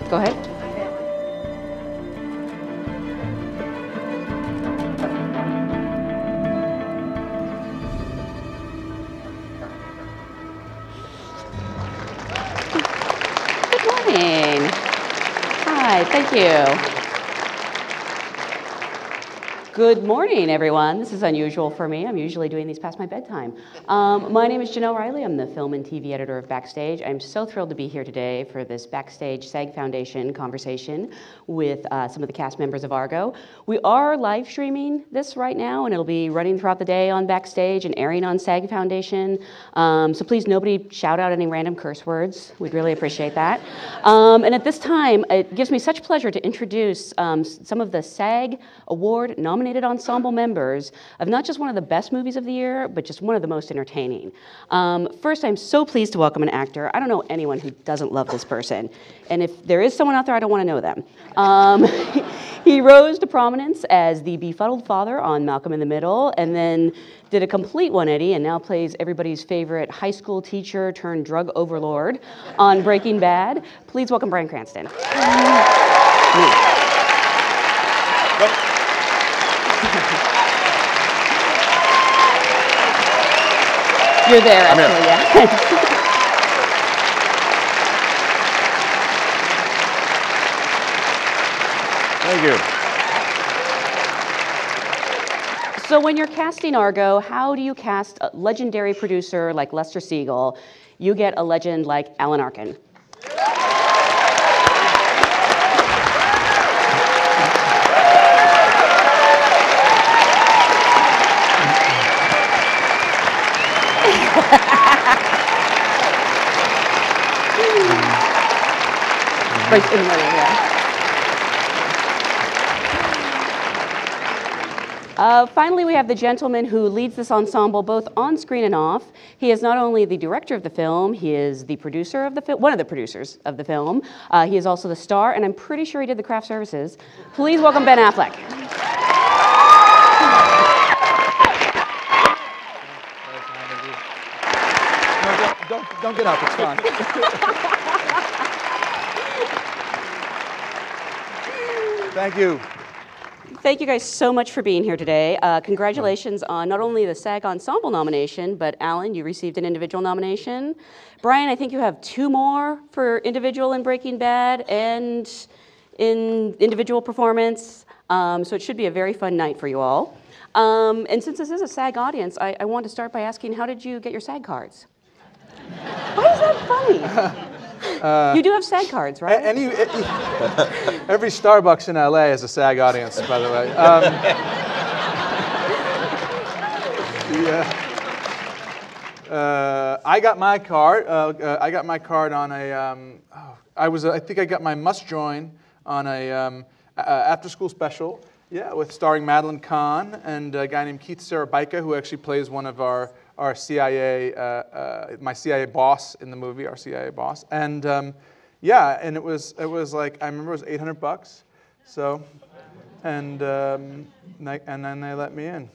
Go ahead. Good morning. Hi, thank you. Good morning, everyone. This is unusual for me. I'm usually doing these past my bedtime. My name is Jenelle Riley. I'm the film and TV editor of Backstage. I'm so thrilled to be here today for this Backstage SAG Foundation conversation with some of the cast members of Argo. We are live streaming this right now, and it'll be running throughout the day on Backstage and airing on SAG Foundation. So please, nobody shout out any random curse words. We'd really appreciate that. And at this time, it gives me such pleasure to introduce some of the SAG Award nominated ensemble members of not just one of the best movies of the year, but just one of the most entertaining. First, I'm so pleased to welcome an actor. I don't know anyone who doesn't love this person. And if there is someone out there, I don't want to know them. He rose to prominence as the befuddled father on Malcolm in the Middle, and then did a complete 180 and now plays everybody's favorite high school teacher turned drug overlord on Breaking Bad. Please welcome Bryan Cranston. You're there, actually, yeah. Thank you. So when you're casting Argo, how do you cast a legendary producer like Lester Siegel? You get a legend like Alan Arkin. Right in the middle, yeah. Finally, we have the gentleman who leads this ensemble both on screen and off. He is not only the director of the film, he is the producer of the film, one of the producers of the film. He is also the star, and I'm pretty sure he did the craft services. Please welcome Ben Affleck. No, don't get up, it's fine. Thank you. Thank you guys so much for being here today. Congratulations on not only the SAG Ensemble nomination, but Alan, you received an individual nomination. Bryan, I think you have 2 more for individual in Breaking Bad and in individual performance. So it should be a very fun night for you all. And since this is a SAG audience, I want to start by asking, how did you get your SAG cards? Why is that funny? You do have SAG cards, right? Every Starbucks in LA has a SAG audience, by the way. I got my card. I got my card on a. I think I got my Must Join on a after-school special. Yeah, with starring Madeline Kahn and a guy named Keith Sarabica, who actually plays one of our CIA, my CIA boss in the movie, our CIA boss. And yeah, and it was like, I remember it was $800. So, and then they let me in.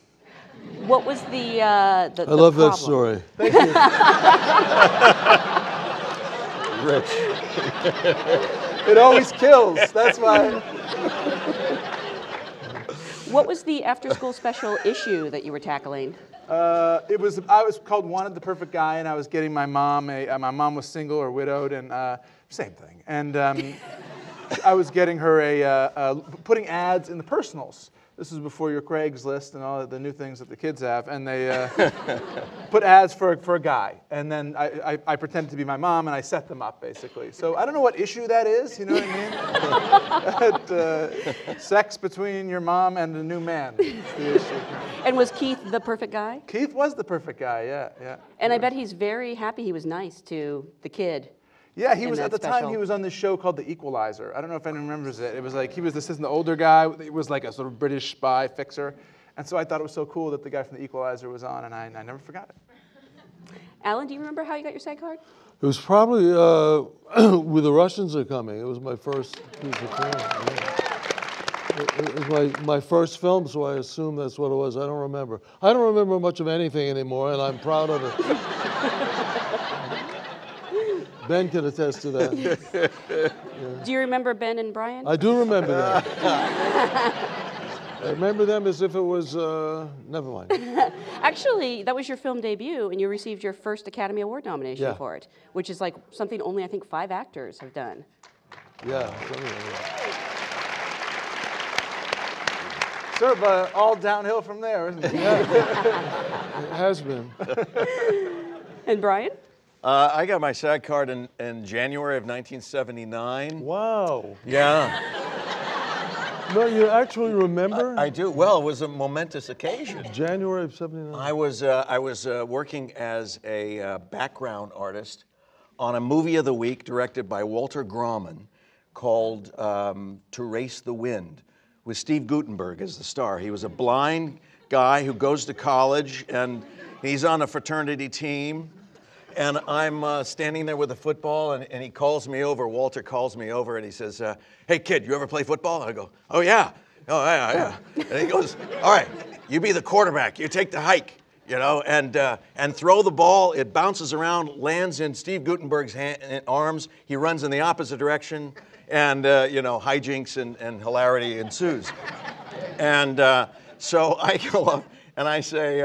What was the I love problem? that story. Thank you. Rich. It always kills, that's why. What was the after-school special issue that you were tackling? I was called Wanted the Perfect Guy, and I was getting my mom. My mom was single or widowed, and same thing. And I was getting her putting ads in the personals. This is before your Craigslist and all the new things that the kids have, and they put ads for a guy. And then I pretended to be my mom, and I set them up, basically. So I don't know what issue that is, you know what I mean? Sex between your mom and a new man is the issue. And was Keith the perfect guy? Keith was the perfect guy, yeah. And I bet he's very happy he was nice to the kid. Yeah, he was at the time. He was on this show called The Equalizer. I don't know if anyone remembers it. It was like he was the older guy. It was like a sort of British spy fixer, and so I thought it was so cool that the guy from The Equalizer was on, and I never forgot it. Alan, do you remember how you got your SAG card? It was probably with the Russians are coming. It was my first piece of film. Yeah. It was my first film, so I assume that's what it was. I don't remember. I don't remember much of anything anymore, and I'm proud of it. Ben can attest to that. Do you remember Ben and Bryan? I do remember that. I remember them as if it was, never mind. Actually, that was your film debut, and you received your first Academy Award nomination for it, which is like something only, I think, 5 actors have done. Yeah, something like that. Sort of all downhill from there, isn't it? Yeah. It has been. And Bryan? I got my SAG card in January of 1979. Wow. Yeah. No, you actually remember? I do. Well, it was a momentous occasion. January of '79. I was working as a background artist on a movie of the week directed by Walter Grauman called To Race the Wind, with Steve Guttenberg as the star. He was a blind guy who goes to college, and he's on a fraternity team. And I'm standing there with a football, and he calls me over. Walter calls me over, and he says, "Hey, kid, you ever play football?" I go, "Oh, yeah. Oh, yeah. And he goes, "All right, you be the quarterback. You take the hike, you know, and throw the ball. It bounces around, lands in Steve Guttenberg's arms. He runs in the opposite direction, and, you know, hijinks and hilarity ensues." And so I go up, and I say,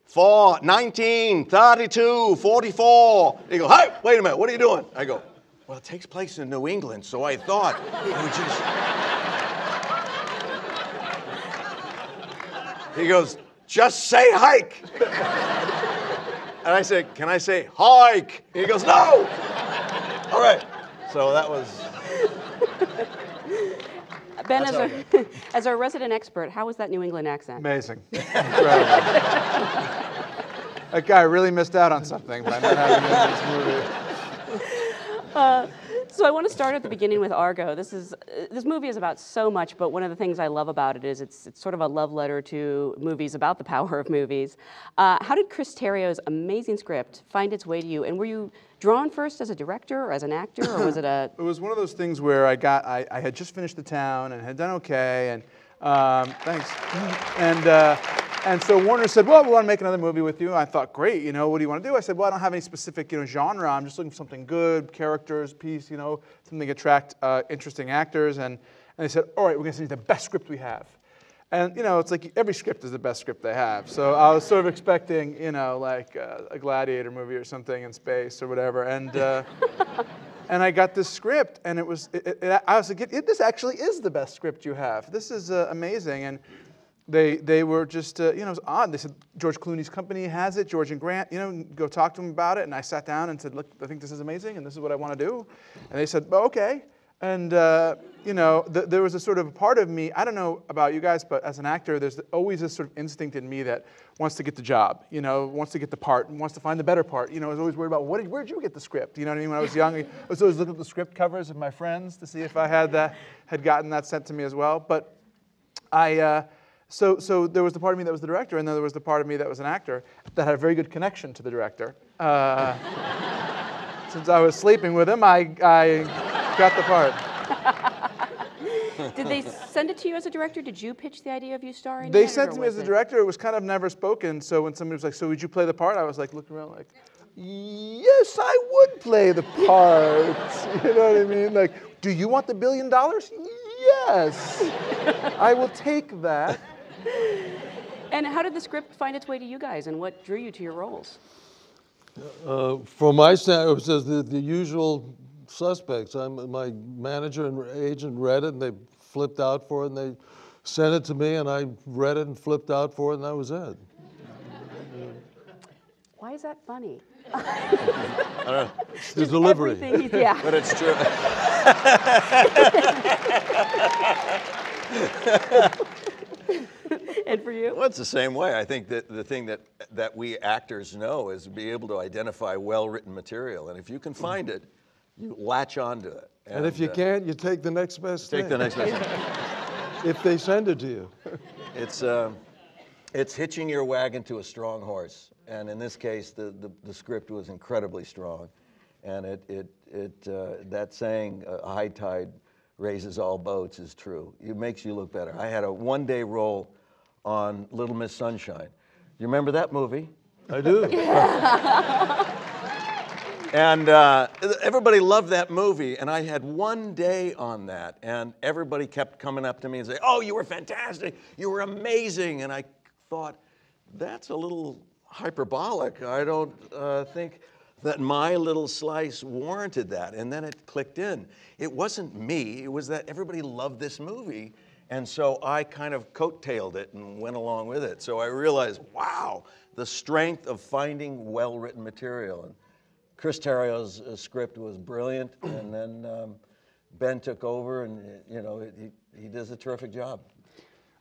4, 19, 32, 44. He goes, "Hey, wait a minute, what are you doing?" I go, "Well, it takes place in New England, so I thought it would just..." He goes, "Just say hike." And I said, "Can I say hike?" He goes, "No." All right, so that was... Ben, as our resident expert, how was that New England accent? Amazing. Incredible. That guy really missed out on something by not having him in this movie. So I want to start at the beginning with Argo. This movie is about so much, but one of the things I love about it is it's sort of a love letter to movies about the power of movies. How did Chris Terrio's amazing script find its way to you? And were you drawn first as a director or as an actor, or was it a... It was one of those things where I had just finished The Town and had done okay, and thanks. And so Warner said, "Well, we want to make another movie with you." I thought, "Great, you know, what do you want to do?" I said, "Well, I don't have any specific, you know, genre. I'm just looking for something good, characters, piece, you know, something to attract interesting actors." And they said, "All right, we're going to send you the best script we have." And, you know, it's like every script is the best script they have. So I was sort of expecting, you know, like a Gladiator movie or something in space or whatever. And and I got this script, and I was like, "This actually is the best script you have. This is amazing." And they were just, you know, it was odd. They said, "George Clooney's company has it, George and Grant, you know, go talk to them about it." And I sat down and said, "Look, I think this is amazing, and this is what I want to do." And they said, "Oh, okay." And, you know, there was a sort of part of me, I don't know about you guys, but as an actor, there's always this sort of instinct in me that wants to get the job, you know, wants to get the part, and wants to find the better part. You know, I was always worried about, where'd you get the script? You know what I mean? When I was young, I was always looking at the script covers of my friends to see if I had gotten that sent to me as well. But so there was the part of me that was the director, and then there was the part of me that was an actor that had a very good connection to the director. Since I was sleeping with him, I got the part. Did they send it to you as a director? Did you pitch the idea of you starring? They sent it to me as a director. It was kind of never spoken. So when somebody was like, "So would you play the part?" I was like looking around like, "Yes, I would play the part." You know what I mean? Like, "Do you want the $1 billion?" "Yes, I will take that." And how did the script find its way to you guys, and what drew you to your roles? From my stand, it was just the usual suspects. My manager and agent read it, and they flipped out for it, and they sent it to me, and I read it and flipped out for it, and that was it. Why is that funny? I don't know. The delivery. Yeah. But it's true. And for you? Well, it's the same way. I think that the thing that we actors know is to be able to identify well-written material. And if you can find it, you latch onto it. And if you can't, you take the next best thing. Take the next best thing. If they send it to you. It's hitching your wagon to a strong horse. And in this case, the script was incredibly strong. And that saying, "a high tide raises all boats," is true. It makes you look better. I had a one-day role on Little Miss Sunshine. You remember that movie? I do. And everybody loved that movie, and I had one day on that, and everybody kept coming up to me and saying, "Oh, you were fantastic, you were amazing." And I thought, that's a little hyperbolic. I don't think that my little slice warranted that. And then it clicked in. It wasn't me, it was that everybody loved this movie, and so I kind of coattailed it and went along with it. So I realized, wow, the strength of finding well-written material. And Chris Terrio's script was brilliant, and then Ben took over, and he does a terrific job.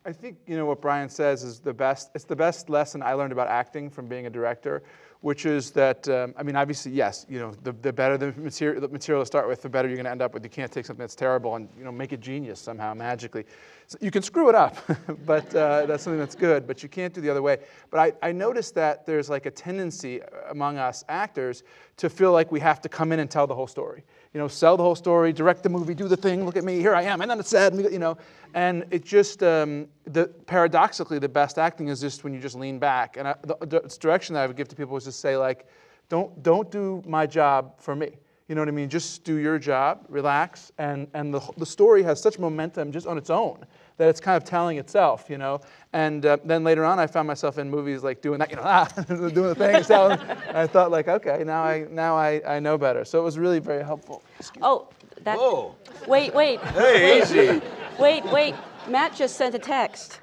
I think what Bryan says is the best. It's the best lesson I learned about acting from being a director, which is that I mean, obviously, yes, the better the material to start with, the better you're going to end up with. You can't take something that's terrible and make it genius somehow magically. So you can screw it up, but that's something that's good. But you can't do the other way. But I noticed that there's like a tendency among us actors to feel like we have to come in and tell the whole story. Sell the whole story, direct the movie, do the thing. Look at me, here I am, and then it's sad. And it just paradoxically, the best acting is just when you just lean back. And the direction that I would give to people is just say like, don't do my job for me. You know what I mean? Just do your job, relax, and the story has such momentum just on its own that it's kind of telling itself, And then later on, I found myself in movies like doing that, doing the thing. And I thought like, okay, now I know better. So it was really very helpful. Oh, that. Whoa. Wait. Hey, easy. Wait. Matt just sent a text.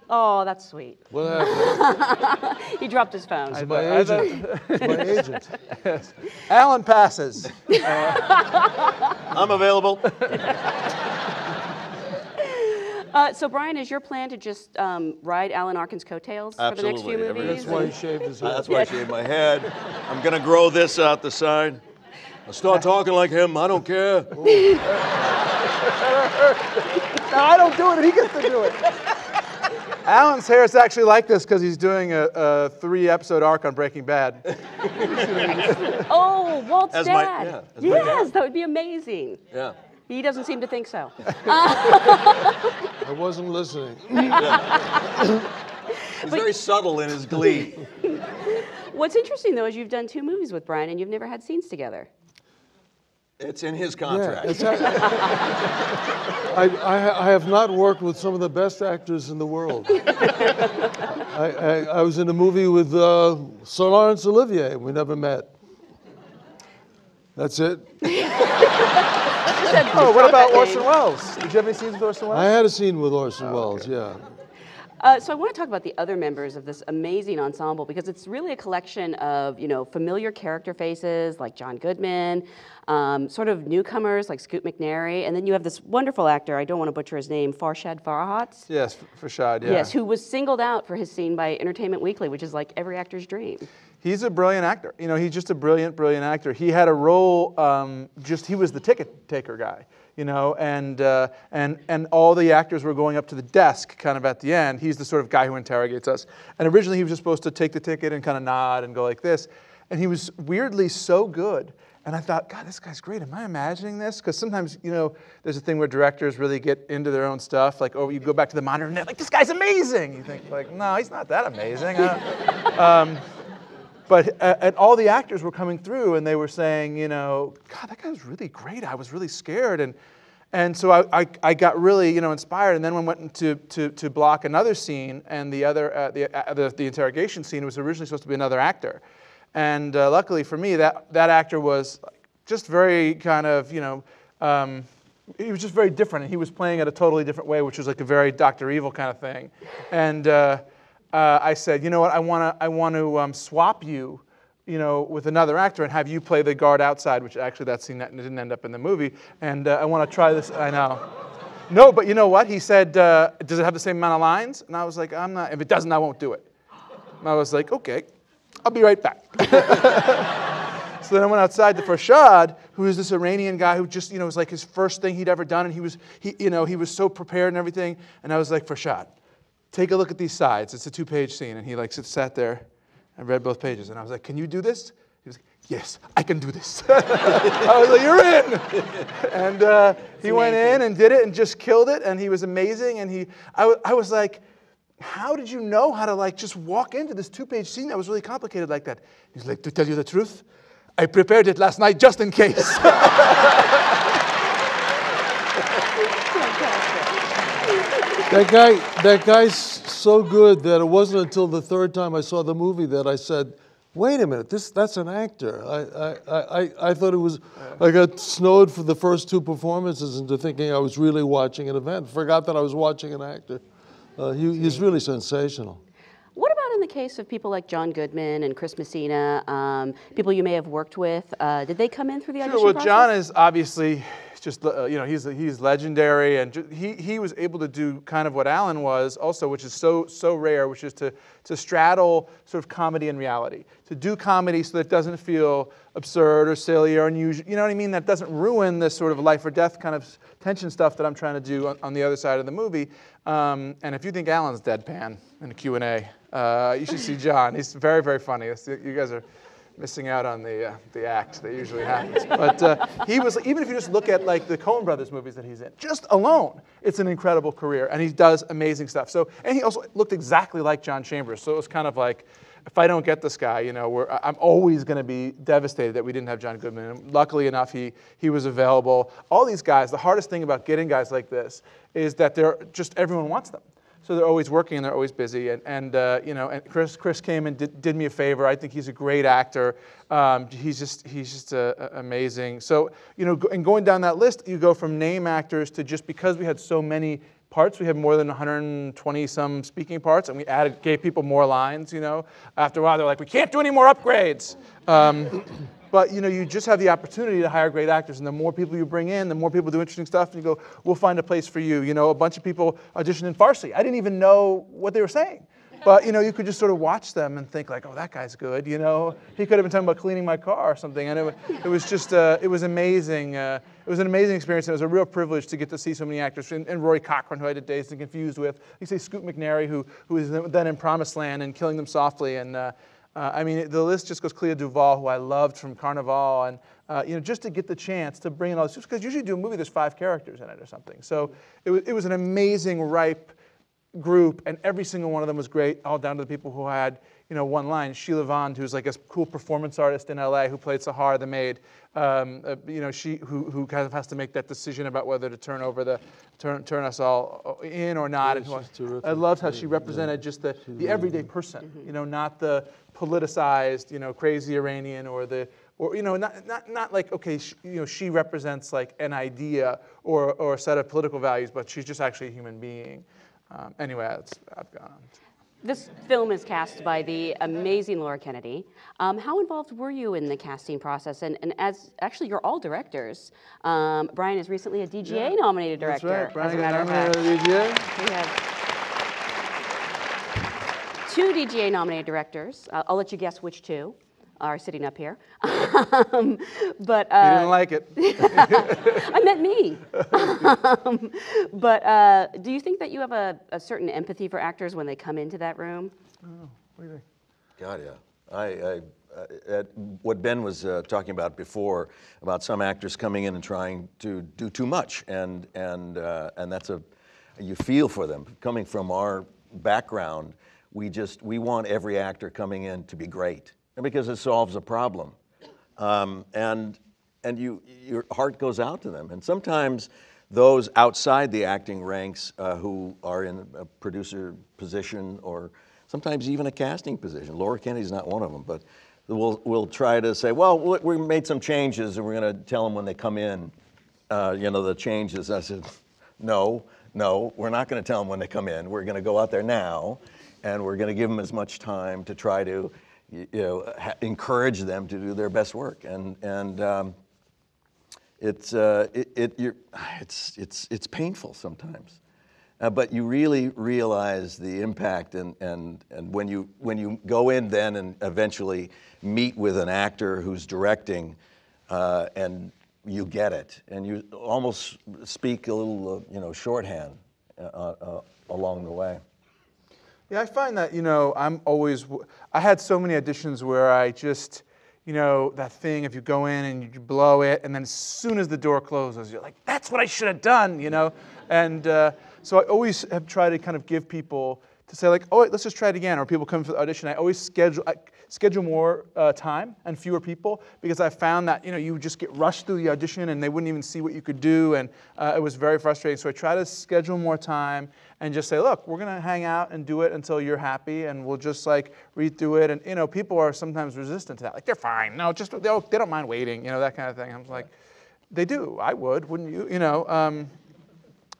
Oh, that's sweet. What happened? He dropped his phone. It's my agent. It's my agent. Yes. Alan passes. I'm available. So, Bryan, is your plan to just ride Alan Arkin's coattails for the next few Absolutely. movies? That's why he shaved his head. That's why I shaved my head. I'm going to grow this out the side. I'll start talking like him. I don't care. No, I don't do it. He gets to do it. Alan's hair is actually like this because he's doing a 3-episode arc on Breaking Bad. Oh, Walt's As dad. my dad. That would be amazing. Yeah. He doesn't seem to think so. I wasn't listening. He's very subtle in his glee. What's interesting, though, is you've done 2 movies with Bryan and you've never had scenes together. It's in his contract. Yeah, I have not worked with some of the best actors in the world. I was in a movie with Sir Laurence Olivier. We never met. That's it. Oh, what about Orson Welles? Did you have any scenes with Orson Welles? I had a scene with Orson Welles, yeah. So I want to talk about the other members of this amazing ensemble because it's really a collection of, familiar character faces like John Goodman, sort of newcomers like Scoot McNairy, and then you have this wonderful actor, I don't want to butcher his name, Farshad Farahat. Yes, Farshad, yeah. Yes, who was singled out for his scene by Entertainment Weekly, which is like every actor's dream. He's a brilliant actor. He's just a brilliant actor. He had a role, he was the ticket taker guy. And all the actors were going up to the desk kind of at the end. He's the sort of guy who interrogates us. And originally he was just supposed to take the ticket and kind of nod and go like this. And he was weirdly so good. And I thought, God, this guy's great. Am I imagining this? Because sometimes, there's a thing where directors really get into their own stuff. Like, you go back to the monitor and they're like, this guy's amazing. You think, like, no, he's not that amazing. But all the actors were coming through and they were saying, God, that guy was really great. I was really scared. And so I got really, inspired. And then when we went to block another scene, and the interrogation scene was originally supposed to be another actor. And luckily for me, that actor was just very kind of, he was just very different. And he was playing it a totally different way, which was like a very Dr. Evil kind of thing. And I said, you know what, I want to swap you, with another actor and have you play the guard outside, which actually that scene didn't end up in the movie. And I want to try this. I know. No, but you know what? He said, does it have the same amount of lines? And I was like, I'm not. If it doesn't, I won't do it. And I was like, okay, I'll be right back. So then I went outside to Farshad, who is this Iranian guy who just, it was like his first thing he'd ever done, and he was so prepared and everything. And I was like, Farshad, take a look at these sides. It's a 2-page scene. And he sat there and read both pages. And I was like, can you do this? He was like, yes, I can do this. I was like, you're in. And he went in and did it and just killed it. And he was amazing. And I was like, how did you know how to just walk into this 2-page scene that was really complicated like that? He's like, to tell you the truth, I prepared it last night just in case. That guy's so good that it wasn't until the third time I saw the movie that I said, wait a minute, that's an actor. I thought it was, I got snowed for the first 2 performances into thinking I was really watching an event. Forgot that I was watching an actor. He's really sensational. What about in the case of people like John Goodman and Chris Messina, people you may have worked with? Did they come in through the audition Well, process? John is obviously just, he's legendary, and he was able to do kind of what Alan was also, which is so rare, which is to straddle sort of comedy and reality. To do comedy so that it doesn't feel absurd or silly or unusual, you know what I mean? That doesn't ruin this sort of life or death kind of tension stuff that I'm trying to do on the other side of the movie. And if you think Alan's deadpan in the Q&A, you should see John. He's very, very funny. You guys are missing out on the act that usually happens. But he was, even if you just look at like the Coen Brothers movies that he's in, just alone, it's an incredible career, and he does amazing stuff. So, and he also looked exactly like John Chambers, so it was kind of like, if I don't get this guy, I'm always going to be devastated that we didn't have John Goodman. And luckily enough, he was available. All these guys, the hardest thing about getting guys like this is that everyone wants them. So they're always working and they're always busy. And Chris came and did me a favor. I think he's a great actor. He's just amazing. So, and going down that list, you go from name actors to just because we had so many parts, we had more than 120 some speaking parts, and we gave people more lines. After a while, they're like, we can't do any more upgrades. But you just have the opportunity to hire great actors, and the more people you bring in, the more people do interesting stuff, and you go, we'll find a place for you. A bunch of people auditioned in Farsi. I didn't even know what they were saying. But you could just sort of watch them and think like, oh, that guy's good. He could have been talking about cleaning my car or something. And it was just, it was amazing. It was an amazing experience. And it was a real privilege to get to see so many actors. And Rory Cochrane, who I did Dazed and Confused with. You say Scoot McNairy, who was then in Promised Land and Killing Them Softly. And I mean, the list just goes. Clea Duvall, who I loved from Carnival, and just to get the chance to bring in all this, because usually you do a movie, there's 5 characters in it or something. So it was an amazing, ripe group, and every single one of them was great, all down to the people who had one line. Sheila Vaughn, who's like a cool performance artist in LA, who played Sahar the maid. She who kind of has to make that decision about whether to turn us all in or not. Yeah, and I loved how she represented just the everyday person, not the politicized, crazy Iranian or not like, okay, she represents like an idea or a set of political values, but she's just actually a human being. Anyway, I've gone on. This film is cast by the amazing Laura Kennedy. How involved were you in the casting process? And as actually, you're all directors. Bryan is recently a DGA nominated director. That's right. Bryan as a matter of got fact. nominated We have 2 DGA nominated directors. I'll let you guess which 2 are sitting up here. But You didn't like it. I meant me. But do you think that you have a certain empathy for actors when they come into that room? Oh, what do you think? God, yeah. What Ben was talking about before, about some actors coming in and trying to do too much, and that's you feel for them. Coming from our background, we want every actor coming in to be great, because it solves a problem, and your heart goes out to them. And sometimes those outside the acting ranks who are in a producer position or sometimes even a casting position. Laura Kennedy's not one of them, but we'll try to say, well, we made some changes and we're going to tell them when they come in, the changes. I said, no, we're not going to tell them when they come in. We're going to go out there now, and we're going to give them as much time to try to, encourage them to do their best work. It's painful sometimes. But you really realize the impact, and when you go in then and eventually meet with an actor who's directing, and you get it, and you almost speak a little shorthand along the way. Yeah, I find that I had so many auditions where I just, that thing, if you go in and you blow it, and then as soon as the door closes, you're like, that's what I should have done, And so I always have tried to kind of give people to say like, oh, wait, let's just try it again. Or people come for the audition, I always schedule more time and fewer people, because I found that you would just get rushed through the audition and they wouldn't even see what you could do, and it was very frustrating. So I try to schedule more time and just say, look, we're gonna hang out and do it until you're happy, and we'll just like read through it. And people are sometimes resistant to that, like they're fine, no, just they don't mind waiting, that kind of thing. I'm like, they do, I would, wouldn't you?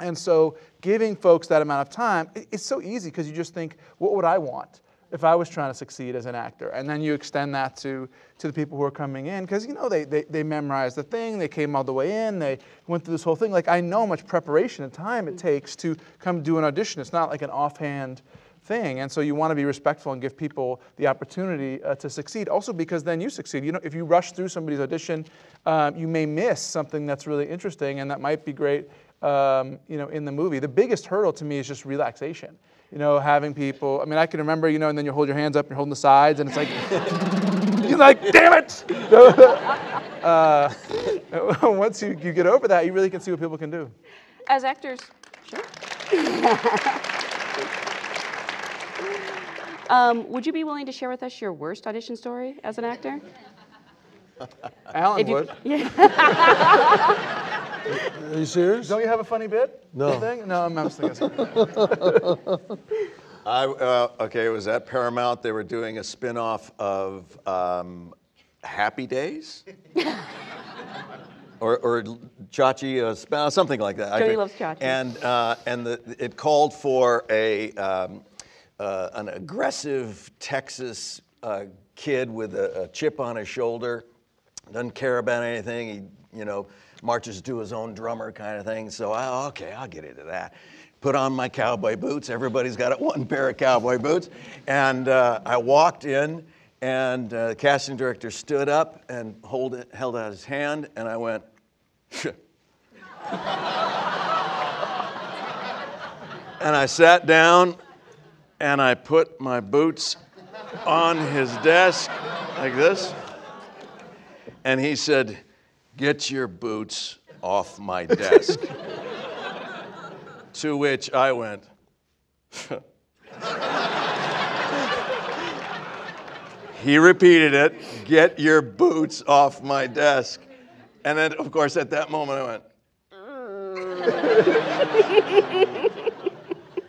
And so giving folks that amount of time, it's so easy, because you just think, what would I want if I was trying to succeed as an actor? And then you extend that to the people who are coming in, because they memorized the thing, they came all the way in, they went through this whole thing. Like, I know how much preparation and time it takes to come do an audition. It's not like an offhand thing. And so you want to be respectful and give people the opportunity to succeed. Also, because then you succeed. If you rush through somebody's audition, you may miss something that's really interesting and that might be great in the movie. The biggest hurdle to me is just relaxation. Having people, I can remember, and then you hold your hands up, you're holding the sides, and it's like, you're like, damn it! Once you get over that, you really can see what people can do. As actors, sure. Would you be willing to share with us your worst audition story as an actor? Alan would. Yeah. Are you serious? Don't you have a funny bit? No. No, I'm just thinking. Okay, it was at Paramount. They were doing a spin-off of Happy Days? or Chachi, something like that. Jody loves Chachi. And it called for an aggressive Texas kid with a chip on his shoulder, doesn't care about anything. He, marches to his own drummer kind of thing. So okay, I'll get into that. Put on my cowboy boots. Everybody's got one pair of cowboy boots. And I walked in, and the casting director stood up and held out his hand, and I went, and I sat down, and I put my boots on his desk like this, and he said, "Get your boots off my desk." To which I went, he repeated it, "Get your boots off my desk." And then, of course, at that moment, I went,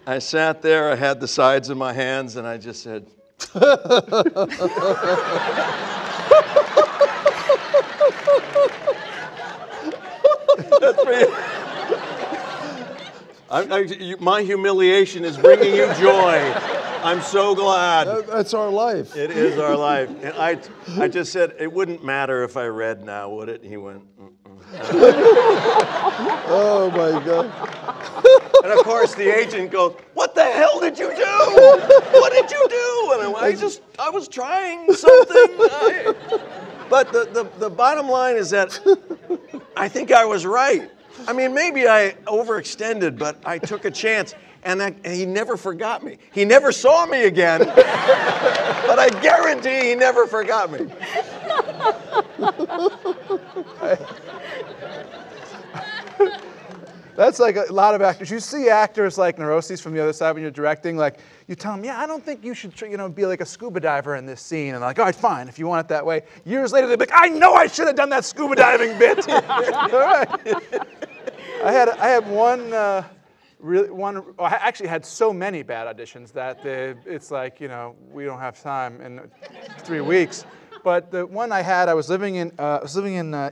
I sat there, I had the sides of my hands, and I just said, that's pretty. My humiliation is bringing you joy. I'm so glad. That's our life. It is our life. And I just said, it wouldn't matter if I read now, would it? He went, Oh my God. And of course the agent goes, "What the hell did you do? What did you do?" And I was trying something. But the bottom line is that I think I was right. Maybe I overextended, but I took a chance, and he never forgot me. He never saw me again, but I guarantee he never forgot me. That's like a lot of actors. You see actors like neuroses from the other side when you're directing, like you tell them, "Yeah, I don't think you should, be like a scuba diver in this scene." And they're like, "All right, fine, if you want it that way." Years later, they're like, "I know I should have done that scuba diving bit." All right. I had one. I actually had so many bad auditions that it's like, we don't have time in 3 weeks. But the one I had, I was living in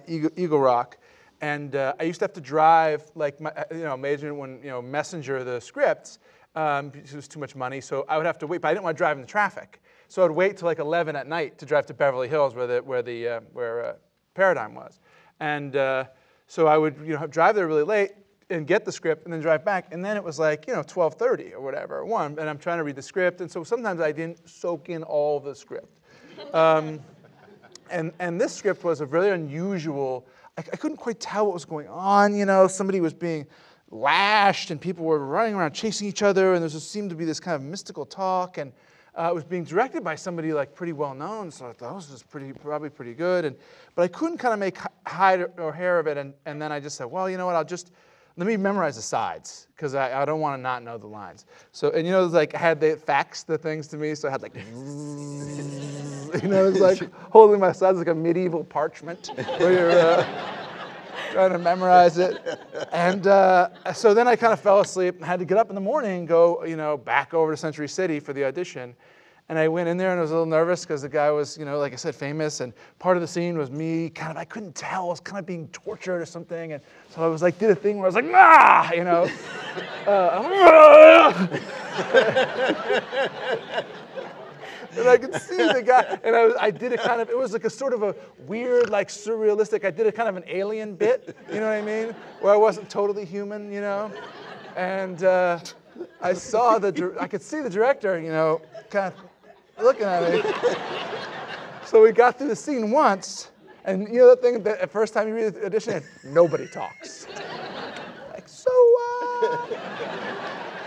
Eagle Rock. And I used to have to drive, like, messenger the scripts, because it was too much money. So I would have to wait, but I didn't want to drive in the traffic. So I'd wait till like 11 at night to drive to Beverly Hills, where Paradigm was. And so I would, drive there really late and get the script, and then drive back. And then it was like, 12:30 or whatever, 1, and I'm trying to read the script. And so sometimes I didn't soak in all the script. And this script was a really unusual. I couldn't quite tell what was going on, somebody was being lashed and people were running around chasing each other, and there seemed to be this kind of mystical talk, and it was being directed by somebody like pretty well known, so I thought this was probably pretty good, but I couldn't kind of make hide or hair of it, and then I just said, well, you know what, let me memorize the sides, because I don't want to not know the lines. So, and you know, like, I had they faxed the things to me, so I had like, you know, it's like holding my sides like a medieval parchment, where you're trying to memorize it. And so then I kind of fell asleep and had to get up in the morning and go, you know, back over to Century City for the audition. And I went in there and I was a little nervous because the guy was, you know, like I said, famous. And part of the scene was me kind of, I couldn't tell, I was kind of being tortured or something. And so I was like, did a thing where I was like, ah, you know. And I could see the guy, and I did it kind of, it was like a sort of a weird, like surrealistic, I did a kind of an alien bit, you know what I mean? Where I wasn't totally human, you know? And I saw I could see the director, you know, kind of looking at me. So we got through the scene once, and you know that thing, the first time you read the audition, nobody talks. Like, so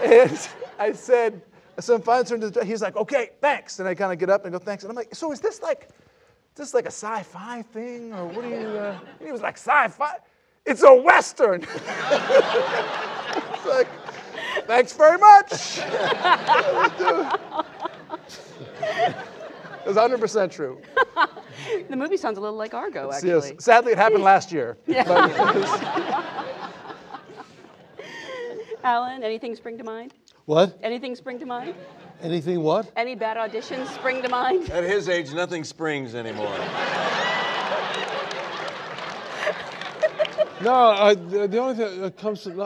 and I said, so finally turned to the he's like, okay, thanks. And I kind of get up and go, thanks. And I'm like, so is this like a sci-fi thing? Or what are you, he was like, sci-fi? It's a Western. It's like, thanks very much. It was 100% true. The movie sounds a little like Argo, actually. Yes. Sadly, it happened last year. Yeah. But Alan, anything spring to mind? What? Anything spring to mind? Anything what? Any bad auditions spring to mind? At his age, nothing springs anymore. No, the only thing that comes to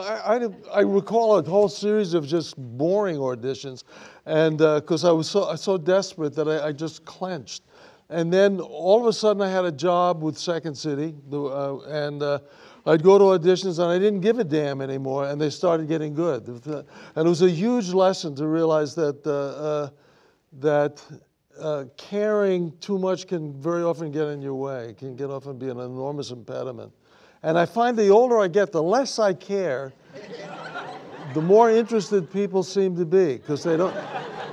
I recall a whole series of just boring auditions, and because I was so desperate that I just clenched, and then all of a sudden I had a job with Second City, and I'd go to auditions and I didn't give a damn anymore, and they started getting good, and it was a huge lesson to realize that caring too much can very often get in your way. It can often be an enormous impediment. And I find the older I get, the less I care, the more interested people seem to be, because they don't.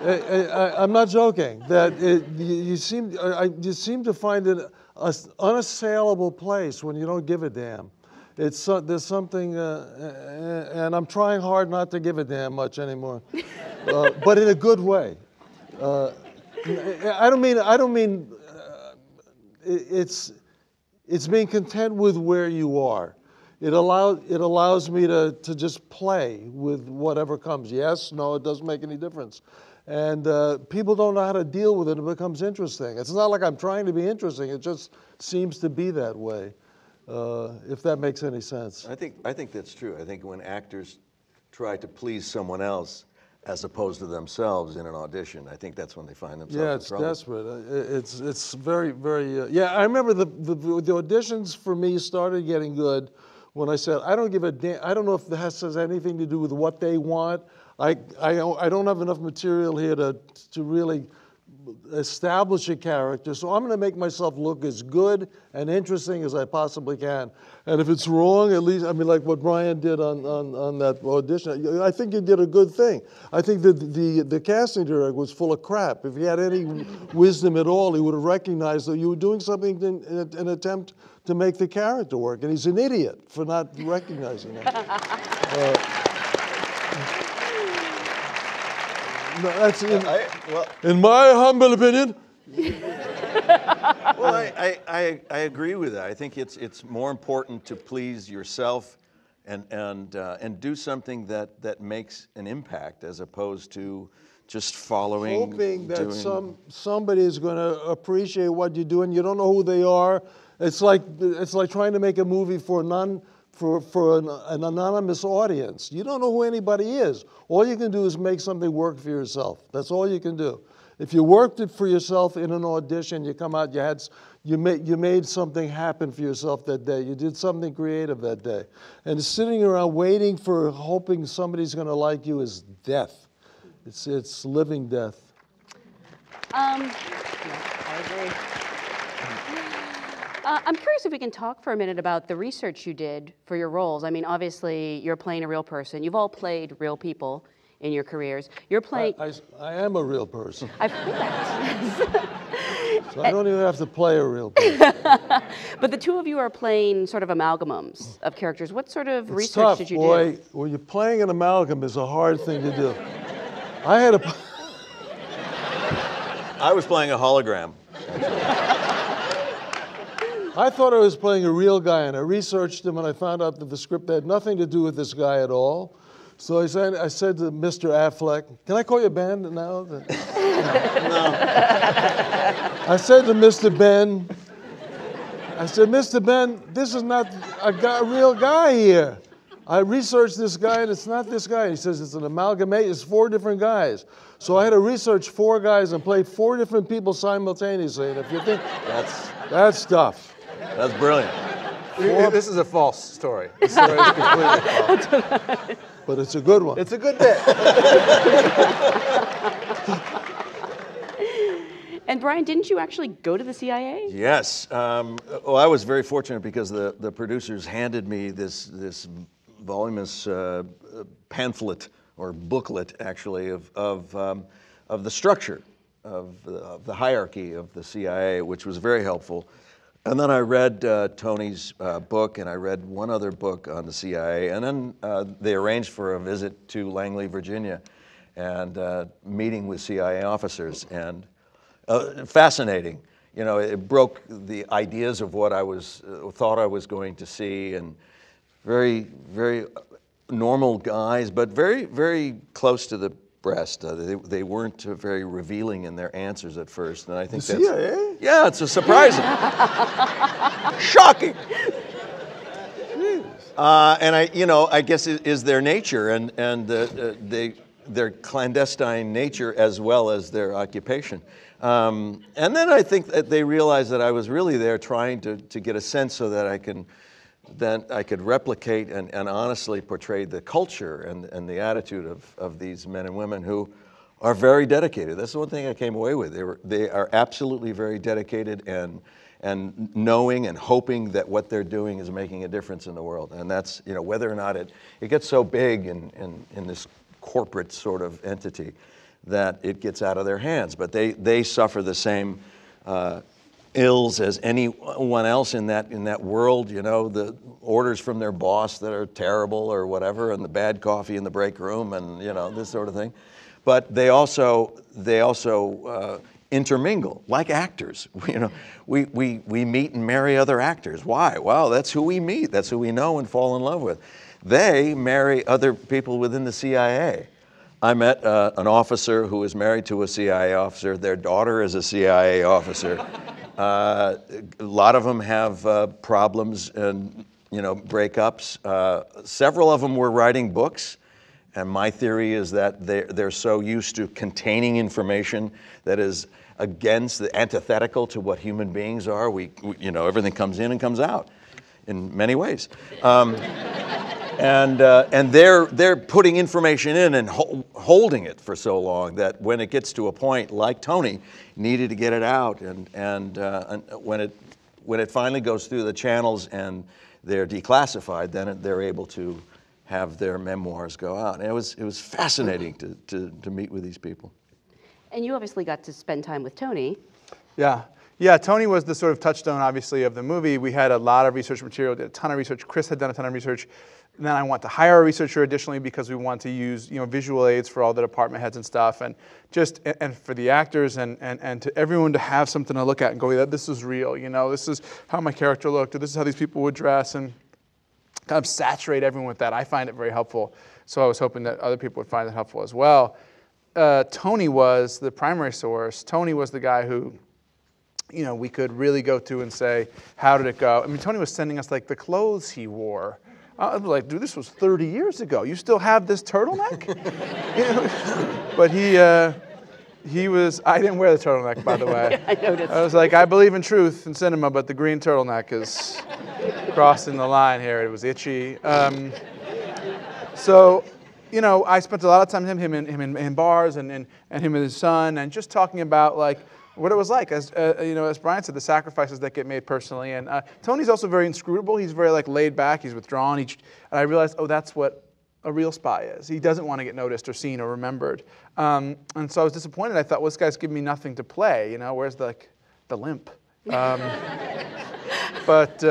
I'm not joking. That you seem to find it an unassailable place when you don't give a damn. There's something, and I'm trying hard not to give a damn much anymore, but in a good way. I don't mean. It's being content with where you are. It allows me to just play with whatever comes. Yes, no, it doesn't make any difference. And people don't know how to deal with it. It becomes interesting. It's not like I'm trying to be interesting. It just seems to be that way, if that makes any sense. I think that's true. I think when actors try to please someone else as opposed to themselves in an audition, I think that's when they find themselves in trouble. Desperate. It's very, very, yeah, I remember the auditions for me started getting good when I said, I don't give a damn, I don't know if that has anything to do with what they want. I don't have enough material here to really establish a character, so I'm going to make myself look as good and interesting as I possibly can. And if it's wrong, at least, I mean, like what Bryan did on that audition, I think he did a good thing. I think that the casting director was full of crap. If he had any wisdom at all, he would have recognized that you were doing something in an attempt to make the character work, and he's an idiot for not recognizing that. No, that's in my humble opinion. Well, I agree with that. I think it's more important to please yourself and do something that makes an impact as opposed to just following. Hoping that somebody is going to appreciate what you do, and you don't know who they are. It's like trying to make a movie for an anonymous audience. You don't know who anybody is. All you can do is make something work for yourself. That's all you can do. If you worked it for yourself in an audition, you come out, you made something happen for yourself that day. You did something creative that day. And sitting around waiting for, hoping somebody's going to like you is death. It's living death. Yeah, I agree. I'm curious if we can talk for a minute about the research you did for your roles. I mean, obviously, you're playing a real person. You've all played real people in your careers. You're playing... I am a real person. I've heard that. So I don't even have to play a real person. But the two of you are playing sort of amalgams of characters. What sort of It's research tough, did you boy. do? When you're playing an amalgam is a hard thing to do. I had a... I was playing a hologram. I thought I was playing a real guy, and I researched him, and I found out that the script had nothing to do with this guy at all. So I said to Mr. Affleck, can I call you Ben now? No. I said to Mr. Ben, Mr. Ben, this is not a real guy here. I researched this guy, and it's not this guy. He says it's an amalgamation. It's 4 different guys. So I had to research 4 guys and play 4 different people simultaneously. And if you think that's tough. That's brilliant. This is a false story. The story is completely false. But it's a good one. It's a good bit. And Bryan, didn't you actually go to the CIA? Yes. Well, I was very fortunate because the producers handed me this voluminous pamphlet or booklet, actually, of the structure of the hierarchy of the CIA, which was very helpful. And then I read Tony's book, and I read one other book on the CIA, and then they arranged for a visit to Langley, Virginia, and meeting with CIA officers, and fascinating. You know, it broke the ideas of what I thought I was going to see, and very, very normal guys, but very, very close to the breast. They weren't very revealing in their answers at first, and I think The that's CIA? Yeah, it's surprising, shocking. And I guess it is their nature, and their clandestine nature as well as their occupation. And then I think that they realized that I was really there trying to get a sense so that I could replicate and honestly portray the culture and the attitude of these men and women who are very dedicated. That's the one thing I came away with. They are absolutely very dedicated and knowing and hoping that what they're doing is making a difference in the world. And that's, whether or not it gets so big in this corporate sort of entity that it gets out of their hands. But they suffer the same ills as anyone else in that world, the orders from their boss that are terrible or whatever, and the bad coffee in the break room, and this sort of thing. But they also intermingle like actors. We meet and marry other actors. Why? Well, that's who we meet. That's who we know and fall in love with. They marry other people within the CIA. I met an officer who was married to a CIA officer. Their daughter is a CIA officer. A lot of them have problems and breakups. Several of them were writing books, and my theory is that they're so used to containing information that is antithetical to what human beings are. We everything comes in and comes out in many ways. And they're putting information in and holding it for so long that when it gets to a point, like Tony needed to get it out, and when it finally goes through the channels and they're declassified, then they're able to have their memoirs go out. And it was fascinating to meet with these people. And you obviously got to spend time with Tony. Yeah, Tony was the sort of touchstone, obviously, of the movie. We had a lot of research material, did a ton of research. Chris had done a ton of research. And then I want to hire a researcher additionally because we want to use visual aids for all the department heads and stuff, and for the actors and to everyone to have something to look at and go, yeah, this is real. This is how my character looked, or this is how these people would dress, and kind of saturate everyone with that. I find it very helpful. So I was hoping that other people would find it helpful as well. Tony was the primary source. Tony was the guy who we could really go to and say, how did it go? I mean, Tony was sending us like the clothes he wore. I was like, dude, this was 30 years ago. You still have this turtleneck? But he was, I didn't wear the turtleneck, by the way. I noticed. I was like, I believe in truth in cinema, but the green turtleneck is crossing the line here. It was itchy. So, I spent a lot of time with him in bars and him and his son, and just talking about like what it was like, as Bryan said, the sacrifices that get made personally. And Tony's also very inscrutable. He's very laid back. He's withdrawn. And I realized, that's what a real spy is. He doesn't want to get noticed or seen or remembered. And so I was disappointed. I thought, well, this guy's giving me nothing to play. Where's the the limp. But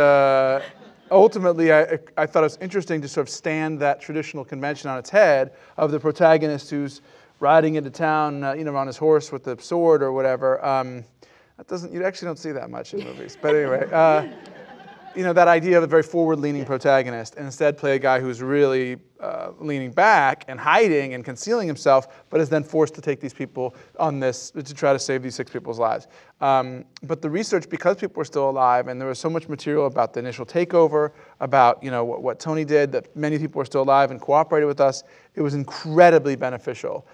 ultimately, I thought it was interesting to sort of stand that traditional convention on its head of the protagonist who's riding into town, on his horse with the sword or whatever. You actually don't see that much in movies. But anyway, that idea of a very forward-leaning protagonist, and instead play a guy who's really leaning back and hiding and concealing himself, but is then forced to take these people on this to try to save these 6 people's lives. But the research, because people were still alive, and there was so much material about the initial takeover, about what Tony did, that many people were still alive and cooperated with us, it was incredibly beneficial.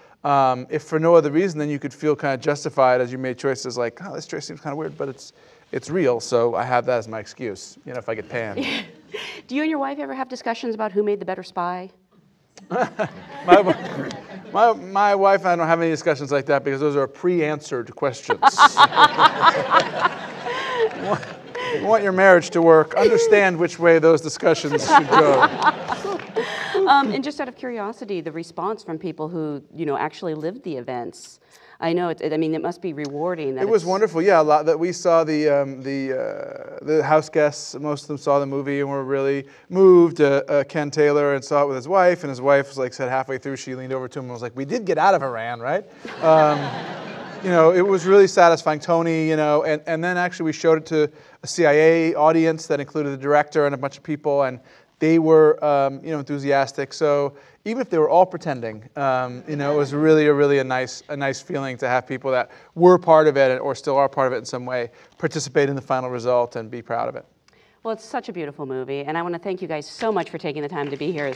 If for no other reason, then you could feel kind of justified as you made choices like, oh, this choice seems kind of weird, but it's real, so I have that as my excuse, if I get panned. Do you and your wife ever have discussions about who made the better spy? My wife and I don't have any discussions like that because those are pre-answered questions. You want your marriage to work, understand which way those discussions should go. And just out of curiosity, the response from people who, actually lived the events. I know it must be rewarding. It was wonderful, yeah. A lot that we saw the house guests. Most of them saw the movie and were really moved. Ken Taylor and saw it with his wife, and his wife said halfway through she leaned over to him and was like, "We did get out of Iran, right?" It was really satisfying. Tony, and then actually we showed it to a CIA audience that included the director and a bunch of people, and they were enthusiastic. So even if they were all pretending, it was really a nice feeling to have people that were part of it or still are part of it in some way participate in the final result and be proud of it. Well, it's such a beautiful movie, and I want to thank you guys so much for taking the time to be here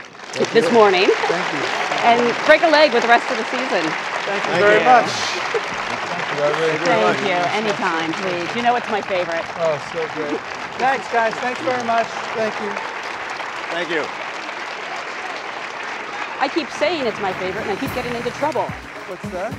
this morning. Thank you. And break a leg with the rest of the season. Thank you very much. Thank you. Anytime, please. It's my favorite. Oh, so great. Thanks, guys. Thanks very much. Thank you. Thank you. I keep saying it's my favorite, and I keep getting into trouble. What's that?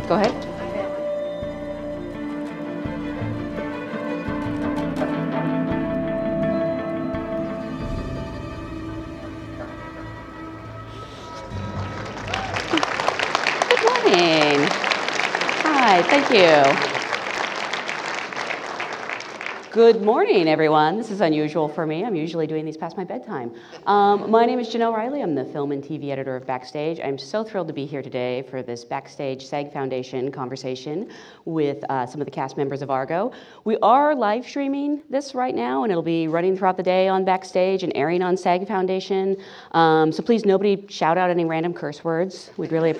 Go ahead. Good morning. Hi, thank you. Good morning, everyone. This is unusual for me. I'm usually doing these past my bedtime. My name is Jenelle Riley. I'm the film and TV editor of Backstage. I'm so thrilled to be here today for this Backstage SAG Foundation conversation with some of the cast members of Argo. We are live streaming this right now, and it'll be running throughout the day on Backstage and airing on SAG Foundation. So please, nobody shout out any random curse words. We'd really appreciate